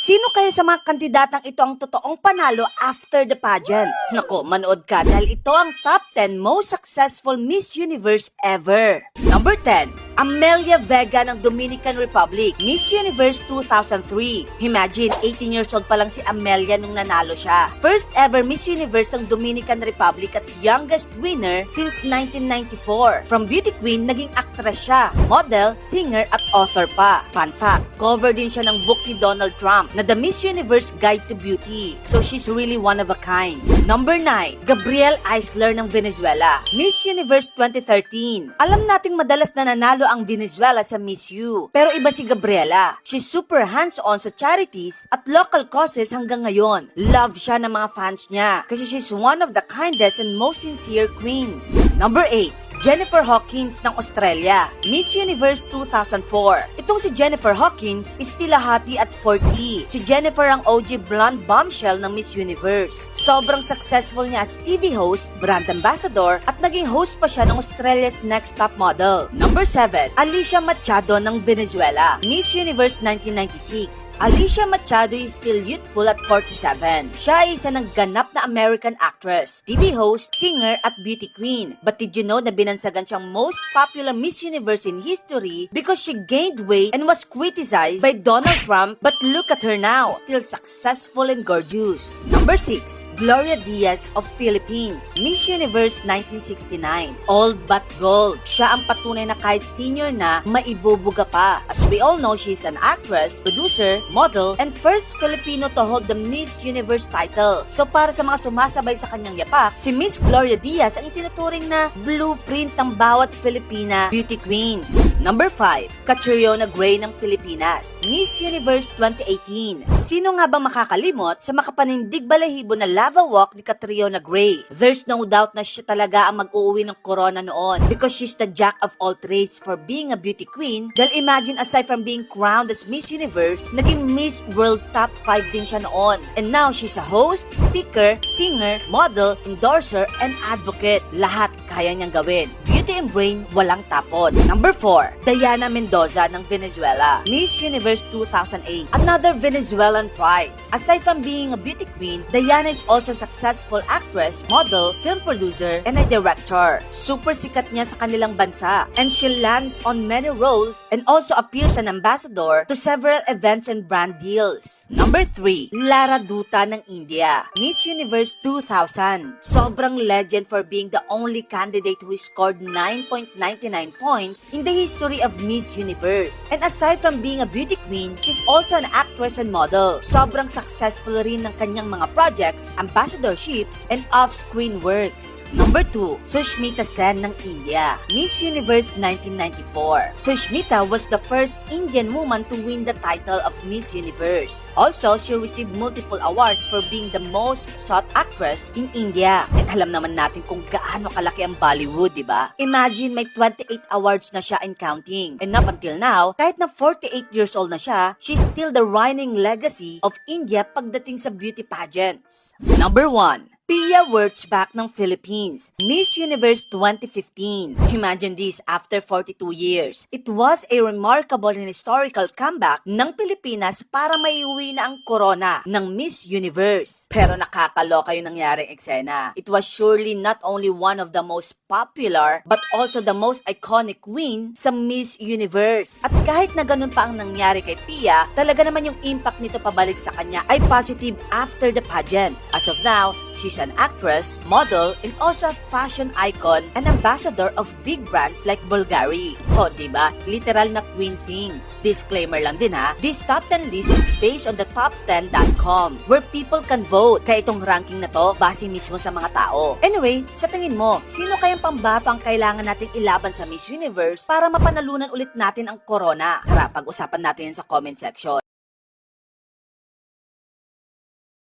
Sino kaya sa mga kandidatang ito ang totoong panalo after the pageant? Nako, manood ka dahil ito ang top 10 most successful Miss Universe ever. Number 10, Amelia Vega ng Dominican Republic, Miss Universe 2003. Imagine, 18 years old pa lang si Amelia nung nanalo siya. First ever Miss Universe ng Dominican Republic at youngest winner since 1994. From beauty queen, naging actress siya, model, singer at author pa. Fun fact, cover din siya ng book ni Donald Trump na The Miss Universe Guide to Beauty. So she's really one of a kind. Number 9, Gabrielle Eisler ng Venezuela, Miss Universe 2013. Alam nating madalas na nanalo ang Venezuela sa Miss U. Pero iba si Gabriela. She's super hands-on sa charities at local causes hanggang ngayon. Love siya ng mga fans niya kasi she's one of the kindest and most sincere queens. Number 8, Jennifer Hawkins ng Australia, Miss Universe 2004. Itong si Jennifer Hawkins is tilahati at 40. Si Jennifer ang OG blonde bombshell ng Miss Universe. Sobrang successful niya as TV host, brand ambassador, at naging host pa siya ng Australia's Next Top Model. Number 7, Alicia Machado ng Venezuela, Miss Universe 1996. Alicia Machado is still youthful at 47. Siya ay isa ng ganap na American actress, TV host, singer, at beauty queen. But did you know na binansagan siyang most popular Miss Universe in history because she gained weight and was criticized by Donald Trump, but look at her now, still successful and gorgeous. Number 6, Gloria Diaz of Philippines, Miss Universe 1969. Old but gold. Siya ang patunay na kahit senior na, maibubuga pa. As we all know, she's an actress, producer, model, and first Filipino to hold the Miss Universe title. So para sa mga sumasabay sa kanyang yapak, si Miss Gloria Diaz ang itinuturing na blueprint ng bawat Filipina beauty queens. Number 5, Catriona Gray ng Pilipinas, Miss Universe 2018. Sino nga bang makakalimot sa makapanindig balahibo na lava walk ni Catriona Gray? There's no doubt na siya talaga ang mag-uuwi ng corona noon because she's the jack of all trades for being a beauty queen. Dahil imagine, aside from being crowned as Miss Universe, naging Miss World Top 5 din siya noon. And now she's a host, speaker, singer, model, endorser, and advocate. Lahat kaya niyang gawin. Beauty and brain, walang tapon. Number 4, Diana Mendoza ng Venezuela, Miss Universe 2008. Another Venezuelan pride. Aside from being a beauty queen, Diana is also a successful actress, model, film producer, and a director. Super sikat niya sa kanilang bansa. And she lands on many roles and also appears an ambassador to several events and brand deals. Number 3, Lara Dutta ng India, Miss Universe 2000. Sobrang legend for being the only candidate who scored 9.99 points in the history of Miss Universe. And aside from being a beauty queen, she's also an actress and model. Sobrang successful rin ng kanyang mga projects, ambassadorships, and off-screen works. Number 2, Sushmita Sen ng India, Miss Universe 1994. Sushmita was the first Indian woman to win the title of Miss Universe. Also, she received multiple awards for being the most sought actress in India. And alam naman natin kung gaano kalaki ang Bollywood, di ba? Imagine, may 28 awards na siya and counting. And up until now, kahit na 48 years old na siya, she's still the reigning legacy of India pagdating sa beauty pageants. Number 1, Pia Wurtzbach ng Philippines, Miss Universe 2015. Imagine this, after 42 years. It was a remarkable and historical comeback ng Pilipinas para maiuwi na ang corona ng Miss Universe. Pero nakakaloka yung nangyaring eksena. It was surely not only one of the most popular but also the most iconic queen sa Miss Universe. At kahit na ganun pa ang nangyari kay Pia, talaga naman yung impact nito pabalik sa kanya ay positive after the pageant. As of now, she's an actress, model, and also a fashion icon and ambassador of big brands like Bulgari. O, diba? Literal na queen things. Disclaimer lang din ha, this top 10 list is based on the top10.com where people can vote. Kaya itong ranking na to, base mismo sa mga tao. Anyway, sa tingin mo, sino kayang pambato ang kailangan nating ilaban sa Miss Universe para mapanalunan ulit natin ang corona? Tara, pag-usapan natin yan sa comment section.